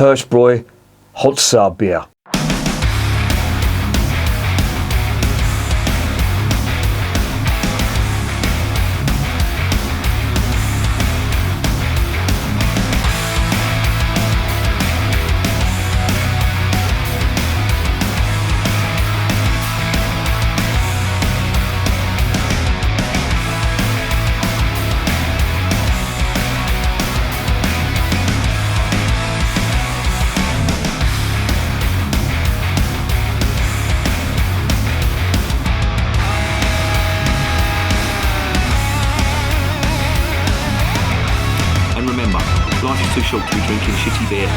Hirschbräu Holzar Bier. And remember, life is too short to be drinking shitty beer.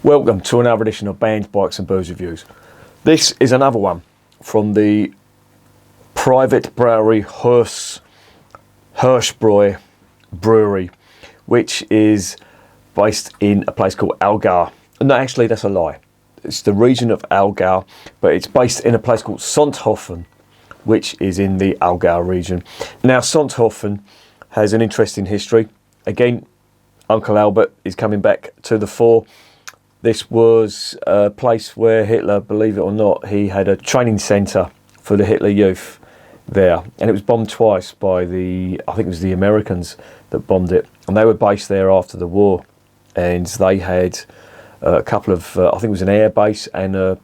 Welcome to another edition of Bands, Bikes and Booze Reviews. This is another one from the Privatbrauerei Hirschbräu Brewery, which is based in a place called Allgäu. No, actually that's a lie. It's the region of Allgäu, but it's based in a place called Sonthofen, which is in the Allgäu region. Now, Sonthofen has an interesting history. Again, Uncle Albert is coming back to the fore. This was a place where Hitler, believe it or not, he had a training centre for the Hitler Youth there. And it was bombed twice by I think it was the Americans that bombed it. And they were based there after the war. And they had a couple of, I think it was an air base and a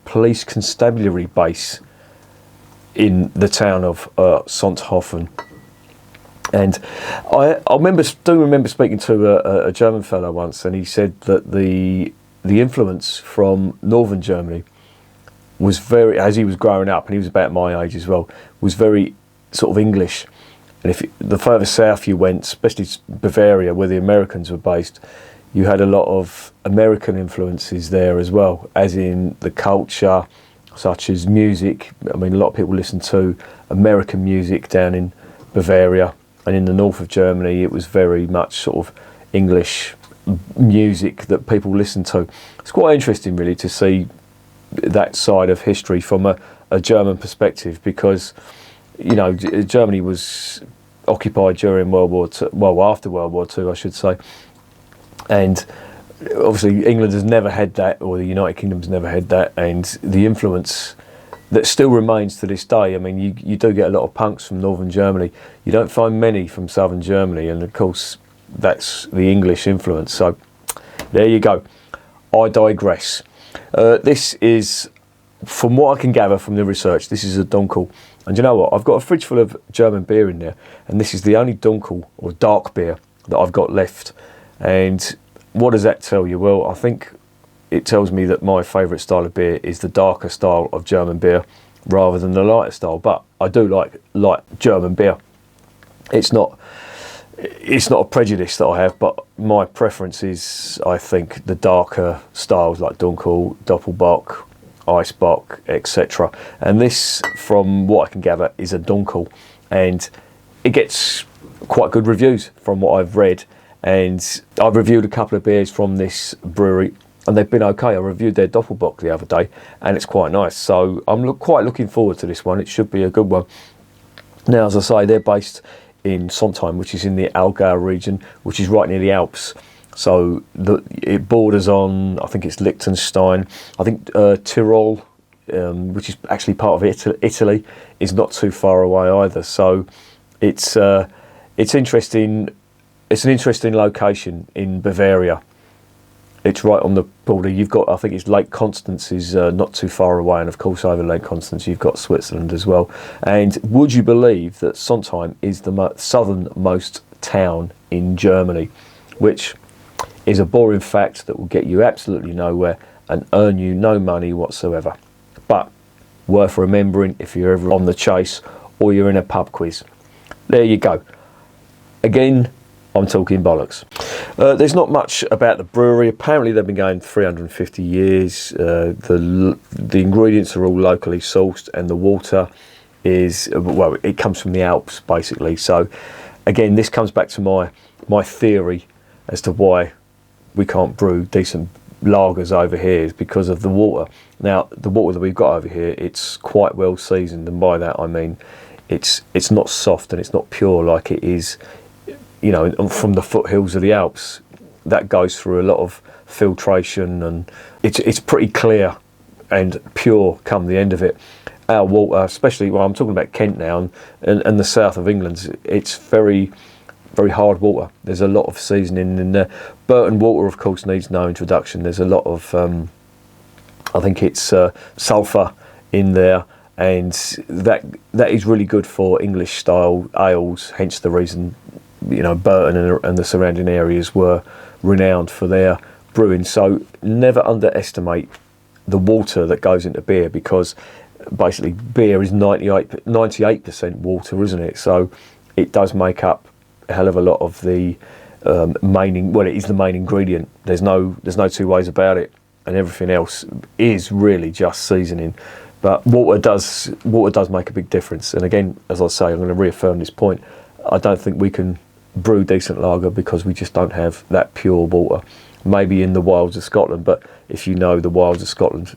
police constabulary base in the town of Sonthofen. And I remember speaking to a German fellow once, and he said that the influence from northern Germany was very, as he was growing up, and he was about my age as well, was very sort of English. And if the further south you went, especially Bavaria, where the Americans were based, you had a lot of American influences there as well, as in the culture, such as music. I mean, a lot of people listen to American music down in Bavaria, and in the north of Germany it was very much sort of English music that people listened to. It's quite interesting really to see that side of history from a German perspective, because, you know, Germany was occupied during World War II, well, after World War II I should say, and obviously England has never had that, or the United Kingdom's never had that, and the influence that still remains to this day. I mean, you do get a lot of punks from northern Germany. You don't find many from southern Germany, and of course that's the English influence. So there you go. I digress. This is, from what I can gather from the research, this is a Dunkel. And you know what? I've got a fridge full of German beer in there, and this is the only Dunkel or dark beer that I've got left. And what does that tell you? Well, I think it tells me that my favourite style of beer is the darker style of German beer rather than the lighter style. But I do like light German beer. It's not a prejudice that I have, but my preference is, I think, the darker styles like Dunkel, Doppelbock, Eisbock, etc. And this, from what I can gather, is a Dunkel, and it gets quite good reviews from what I've read. And I've reviewed a couple of beers from this brewery, and they've been okay. I reviewed their Doppelbock the other day, and it's quite nice. So I'm quite looking forward to this one. It should be a good one. Now, as I say, they're based in Sontheim, which is in the Allgäu region, which is right near the Alps. So it borders on, I think it's Liechtenstein. I think Tyrol, which is actually part of Italy, is not too far away either. So it's interesting. It's an interesting location in Bavaria. It's right on the border. You've got, I think it's Lake Constance is not too far away, and of course over Lake Constance you've got Switzerland as well. And would you believe that Sontheim is the southernmost town in Germany, which is a boring fact that will get you absolutely nowhere and earn you no money whatsoever. But worth remembering if you're ever on the chase or you're in a pub quiz. There you go. Again, I'm talking bollocks. There's not much about the brewery. Apparently they've been going 350 years. The ingredients are all locally sourced, and the water is, well, it comes from the Alps basically. So again, this comes back to my theory as to why we can't brew decent lagers over here, is because of the water. Now, the water that we've got over here, it's quite well seasoned, and by that I mean it's not soft and it's not pure like it is you know, from the foothills of the Alps, that goes through a lot of filtration, and it's pretty clear and pure come the end of it. Our water, especially, well, I'm talking about Kent now, and the south of England, it's very, very hard water. There's a lot of seasoning in there. Burton water, of course, needs no introduction. There's a lot of, I think it's sulphur in there, and that is really good for English style ales. Hence the reason, you know, Burton and the surrounding areas were renowned for their brewing. So never underestimate the water that goes into beer, because basically beer is 98% water, isn't it? So it does make up a hell of a lot of the it is the main ingredient. There's no two ways about it, and everything else is really just seasoning. But water does make a big difference. And again, as I say, I'm going to reaffirm this point. I don't think we can brew decent lager because we just don't have that pure water. Maybe in the wilds of Scotland, but if you know the wilds of Scotland,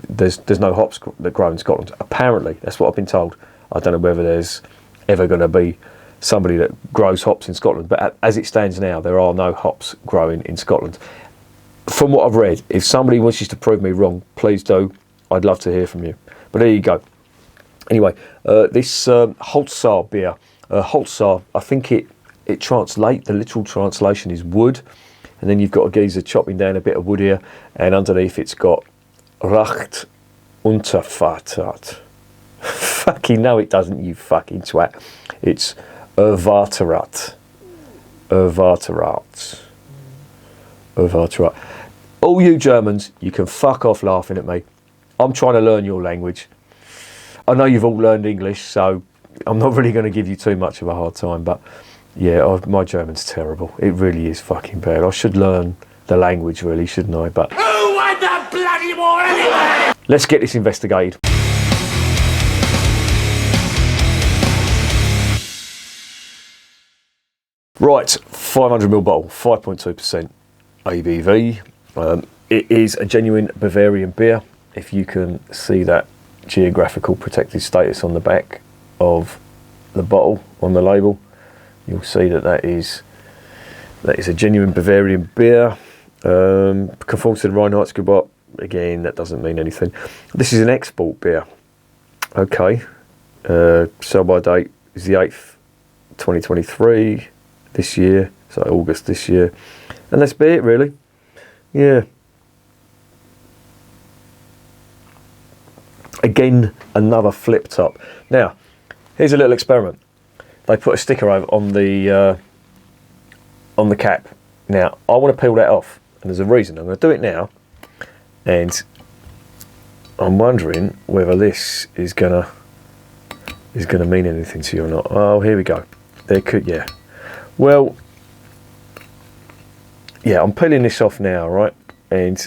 there's no hops that grow in Scotland. Apparently, that's what I've been told. I don't know whether there's ever going to be somebody that grows hops in Scotland, but as it stands now, there are no hops growing in Scotland. From what I've read, if somebody wishes to prove me wrong, please do. I'd love to hear from you. But there you go. Anyway, this Holzar Bier. Holzar, I think the literal translation is wood. And then you've got a geezer chopping down a bit of wood here, and underneath it's got Racht Untervatert. Fucking no, it doesn't, you fucking twat. It's Erwarterat. All you Germans, you can fuck off laughing at me. I'm trying to learn your language. I know you've all learned English, so I'm not really going to give you too much of a hard time, but yeah, my German's terrible. It really is fucking bad. I should learn the language, really, shouldn't I? But who won the bloody war anyway? Let's get this investigated. Right, 500ml bottle, 5.2% ABV. It is a genuine Bavarian beer. If you can see that geographical protected status on the back of the bottle on the label, you'll see that is a genuine Bavarian beer. Conforms to the Reinheitsgebot. Again, that doesn't mean anything. This is an export beer. Okay. Sell by date is the 8th, 2023, this year. So August this year. And that's be it, really. Yeah. Again, another flip top. Now, here's a little experiment. They put a sticker over on the cap. Now, I want to peel that off, and there's a reason. I'm going to do it now, and I'm wondering whether this is gonna mean anything to you or not. Oh, here we go. Yeah. Well, yeah, I'm peeling this off now, right? And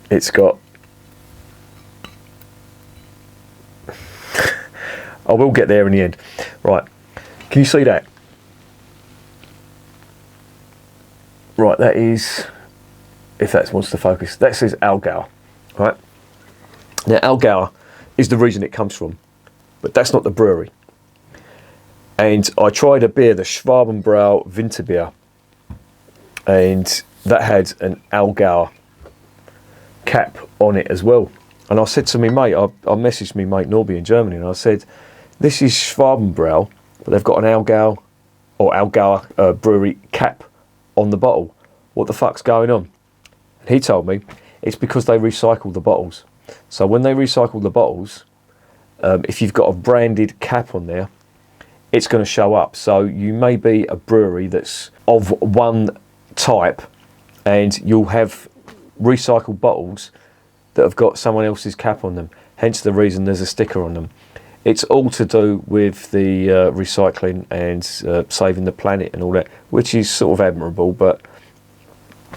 it's got. I will get there in the end. Right, can you see that? Right, that is, if that wants to focus, that says Allgäu, right? Now, Allgäu is the region it comes from, but that's not the brewery. And I tried a beer, the Schwabenbrau Winterbier, and that had an Allgäu cap on it as well. And I said to me mate, I messaged me mate Norby in Germany, and I said, this is Schwabenbrau, but they've got an Allgäu brewery cap on the bottle. What the fuck's going on? And he told me it's because they recycle the bottles. So when they recycle the bottles, if you've got a branded cap on there, it's going to show up. So you may be a brewery that's of one type, and you'll have recycled bottles that have got someone else's cap on them. Hence the reason there's a sticker on them. It's all to do with the recycling and saving the planet and all that, which is sort of admirable, but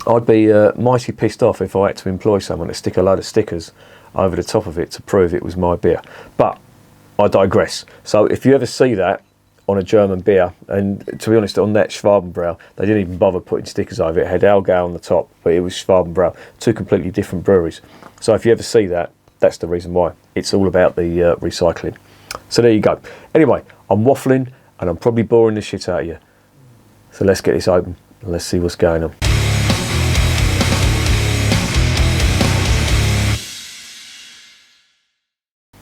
I'd be mighty pissed off if I had to employ someone to stick a load of stickers over the top of it to prove it was my beer. But I digress. So if you ever see that on a German beer, and to be honest, on that Schwabenbrau, they didn't even bother putting stickers over it. It had Allgäu on the top, but it was Schwabenbrau, two completely different breweries. So if you ever see that, that's the reason why. It's all about the recycling. So there you go. Anyway, I'm waffling, and I'm probably boring the shit out of you. So let's get this open and let's see what's going on.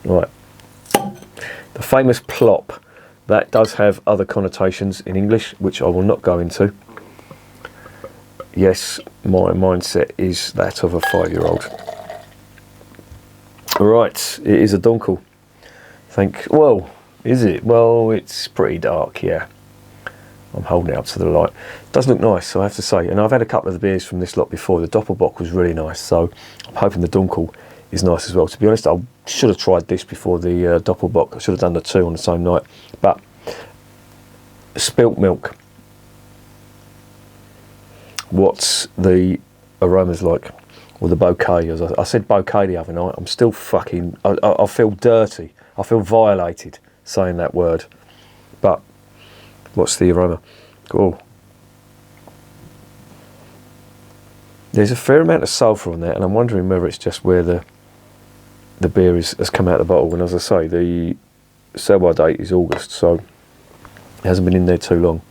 Right, the famous plop, that does have other connotations in English, which I will not go into. Yes, my mindset is that of a 5-year-old. Right, it is a Dunkel. Well, is it? Well, it's pretty dark, yeah. I'm holding it up to the light. It does look nice, I have to say. And I've had a couple of the beers from this lot before. The Doppelbock was really nice, so I'm hoping the Dunkel is nice as well. To be honest, I should have tried this before the Doppelbock. I should have done the two on the same night. But spilt milk. What's the aromas like? Or the bouquet, as I said bouquet the other night. I'm still fucking, I feel dirty. I feel violated saying that word. But what's the aroma? Oh. There's a fair amount of sulphur on there, and I'm wondering whether it's just where the beer has come out of the bottle. And as I say, the sell-by date is August, so it hasn't been in there too long.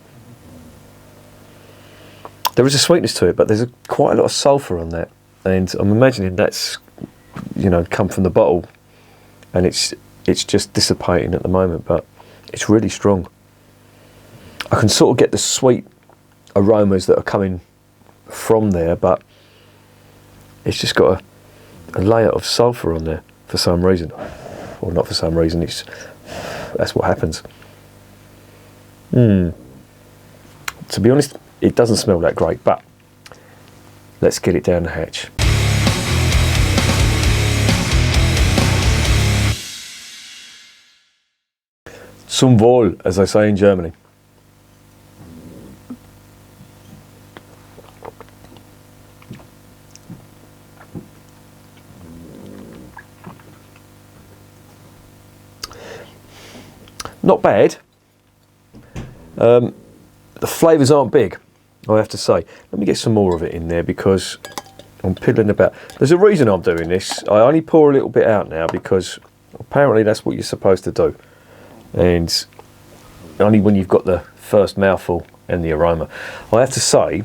There is a sweetness to it, but there's quite a lot of sulphur on that, and I'm imagining that's, you know, come from the bottle, and it's just dissipating at the moment, but it's really strong. I can sort of get the sweet aromas that are coming from there, but it's just got a layer of sulphur on there for some reason. Or not for some reason, that's what happens. To be honest, it doesn't smell that great, but let's get it down the hatch. Zum Wohl, as they say in Germany. Not bad. The flavours aren't big, I have to say. Let me get some more of it in there because I'm piddling about. There's a reason I'm doing this. I only pour a little bit out now because apparently that's what you're supposed to do. And only when you've got the first mouthful and the aroma. I have to say,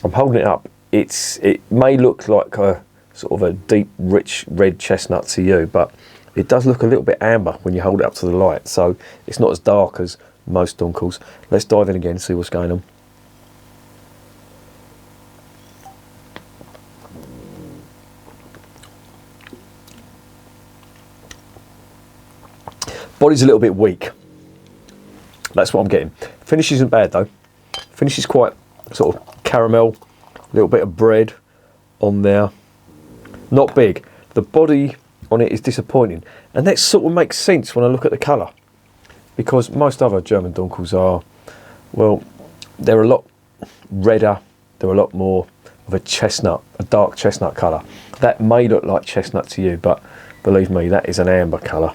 I'm holding it up. It may look like a sort of a deep, rich red chestnut to you, but it does look a little bit amber when you hold it up to the light. So it's not as dark as most Dunkels. Let's dive in again and see what's going on. Body's a little bit weak. That's what I'm getting. Finish isn't bad though. Finish is quite sort of caramel, a little bit of bread on there. Not big. The body on it is disappointing, and that sort of makes sense when I look at the colour, because most other German Dunkels are, well, they're a lot redder, they're a lot more of a chestnut, a dark chestnut colour. That may look like chestnut to you, but believe me, that is an amber colour.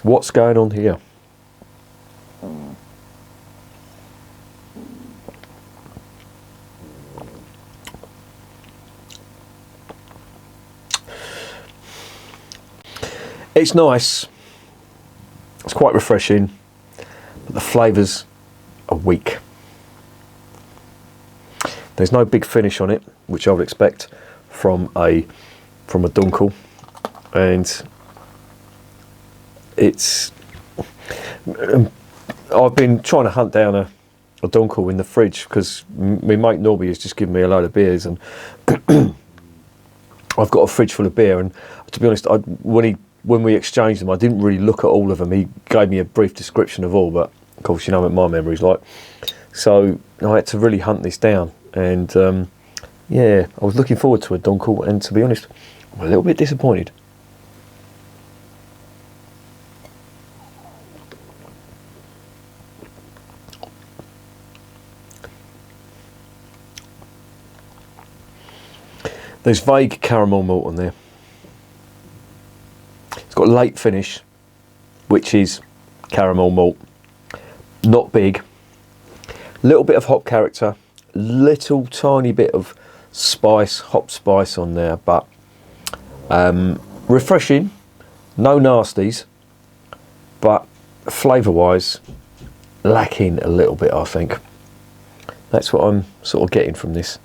What's going on here? It's nice, it's quite refreshing, but the flavours are weak. There's no big finish on it, which I would expect from a Dunkel, and it's. I've been trying to hunt down a Dunkel in the fridge because my mate Norby has just given me a load of beers, and I've got a fridge full of beer. And to be honest, when we exchanged them, I didn't really look at all of them. He gave me a brief description of all, but of course, you know what my memory's like. So I had to really hunt this down, and yeah, I was looking forward to a Dunkel, and to be honest, I'm a little bit disappointed. There's vague caramel malt on there. It's got a late finish, which is caramel malt. Not big. Little bit of hop character. Little tiny bit of spice, hop spice on there, but refreshing. No nasties, but flavour-wise, lacking a little bit, I think. That's what I'm sort of getting from this.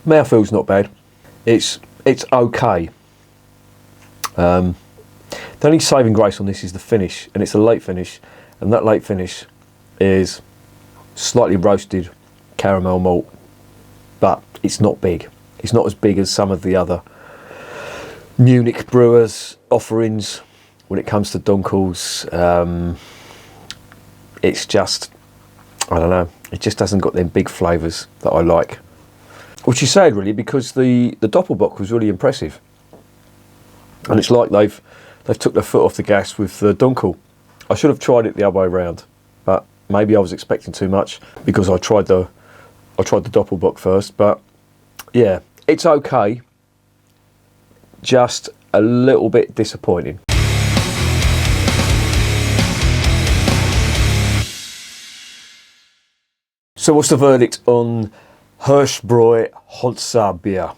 Mouthfeel's not bad. It's okay. The only saving grace on this is the finish, and it's a late finish, and that late finish is slightly roasted caramel malt, but it's not big. It's not as big as some of the other Munich brewers' offerings when it comes to Dunkels. It's just, I don't know, it just hasn't got them big flavours that I like. Which is sad, really, because the Doppelbock was really impressive, and it's like they've took their foot off the gas with the Dunkel. I should have tried it the other way around, but maybe I was expecting too much because I tried the Doppelbock first. But yeah, it's okay, just a little bit disappointing. So what's the verdict on Hirschbräu Holzar Bier?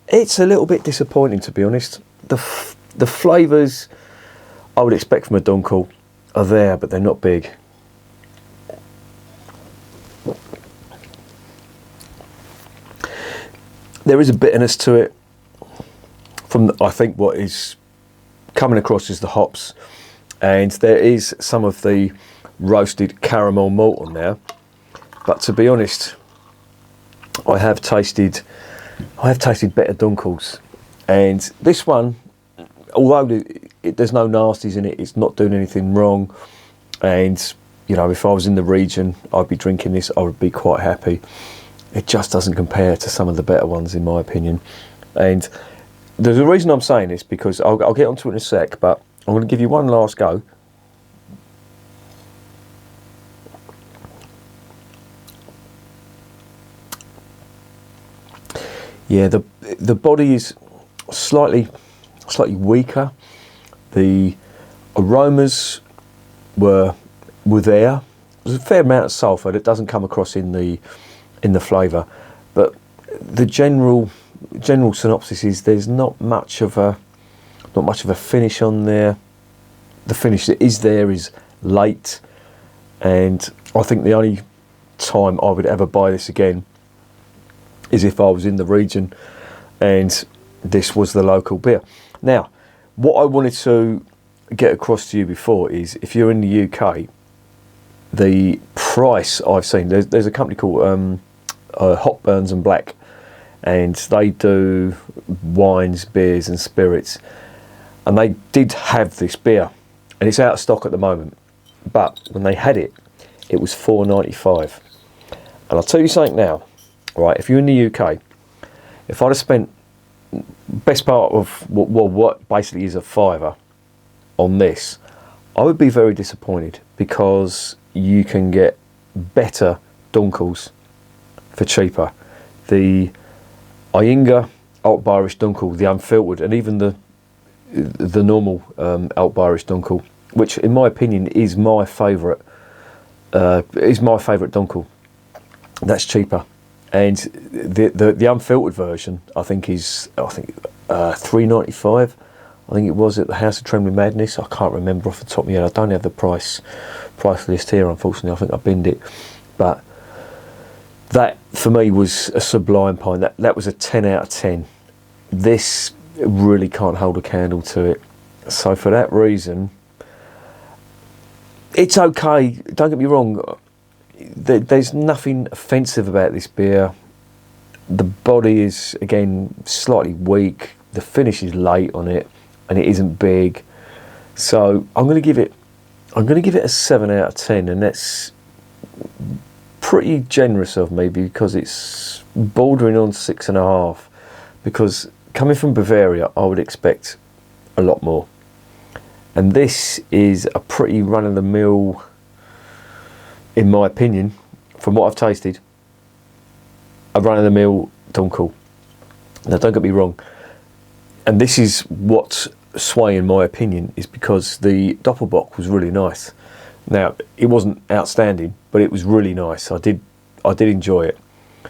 It's a little bit disappointing, to be honest. The flavours I would expect from a Dunkel are there, but they're not big. There is a bitterness to it from, I think, what is coming across is the hops, and there is some of the roasted caramel malt on there. But to be honest, I have tasted better Dunkels, and this one, although there's no nasties in it, it's not doing anything wrong, and you know, if I was in the region, I'd be drinking this, I would be quite happy. It just doesn't compare to some of the better ones, in my opinion. And there's a reason I'm saying this, because I'll get onto it in a sec, but I'm going to give you one last go. Yeah, the body is slightly weaker. The aromas were there. There's a fair amount of sulphur that doesn't come across in the flavour, but the general synopsis is there's not much of a finish on there. The finish that is there is late, and I think the only time I would ever buy this again is if I was in the region and this was the local beer. Now, what I wanted to get across to you before is, if you're in the UK, the price I've seen, there's a company called Hop Burns and Black, and they do wines, beers and spirits, and they did have this beer, and it's out of stock at the moment, but when they had it, it was £4.95. And I'll tell you something now, right, if you're in the UK, if I'd have spent best part of what basically is a £5 on this, I would be very disappointed, because you can get better Dunkels for cheaper. The Inga Alt Bayerisch Dunkel, the unfiltered, and even the normal Alt Bayerisch Dunkel, which in my opinion is my favourite Dunkel. That's cheaper, and the unfiltered version I think is £3.95. I think it was at the House of Trembling Madness. I can't remember off the top of my head. I don't have the price list here, unfortunately. I think I binned it, but that for me was a sublime pint. That was a 10 out of 10. This really can't hold a candle to it. So for that reason, it's okay. Don't get me wrong. There's nothing offensive about this beer. The body is, again, slightly weak. The finish is late on it, and it isn't big. So I'm going to give it a 7 out of 10, and that's pretty generous of me, because it's bordering on 6.5. Because coming from Bavaria, I would expect a lot more. And this is a pretty run-of-the-mill, in my opinion, from what I've tasted, a run-of-the-mill Dunkel. Now, don't get me wrong, and this is what's swaying my opinion, is because the Doppelbock was really nice. Now, it wasn't outstanding, but it was really nice. I did enjoy it.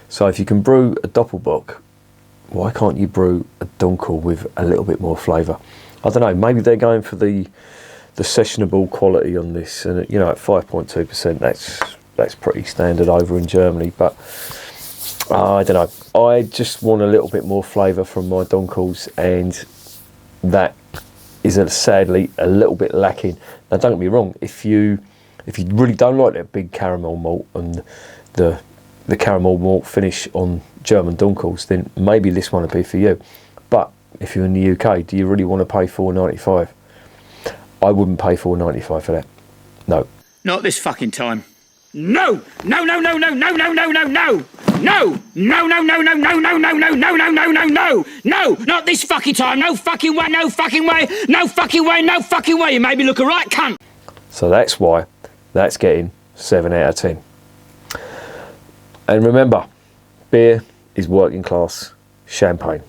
So if you can brew a Doppelbock why can't you brew a Dunkel with a little bit more flavour? I don't know, maybe they're going for the sessionable quality on this, and you know, at 5.2%, that's pretty standard over in Germany, but I don't know, I just want a little bit more flavour from my Dunkels, and that is sadly a little bit lacking. Now don't get me wrong, if you really don't like that big caramel malt and the caramel malt finish on German Dunkels, then maybe this one would be for you. But if you're in the UK, do you really want to pay $4.95? I wouldn't pay $4.95 for that. No. Not this fucking time. No! No, no, no, no, no, no, no, no, no! No! No, no, no, no, no, no, no, no, no, no, no, no, no! No! Not this fucking time! No fucking way, no fucking way, no fucking way, no fucking way! You made me look a right cunt! So that's why that's getting 7 out of 10. And remember, beer is working class champagne.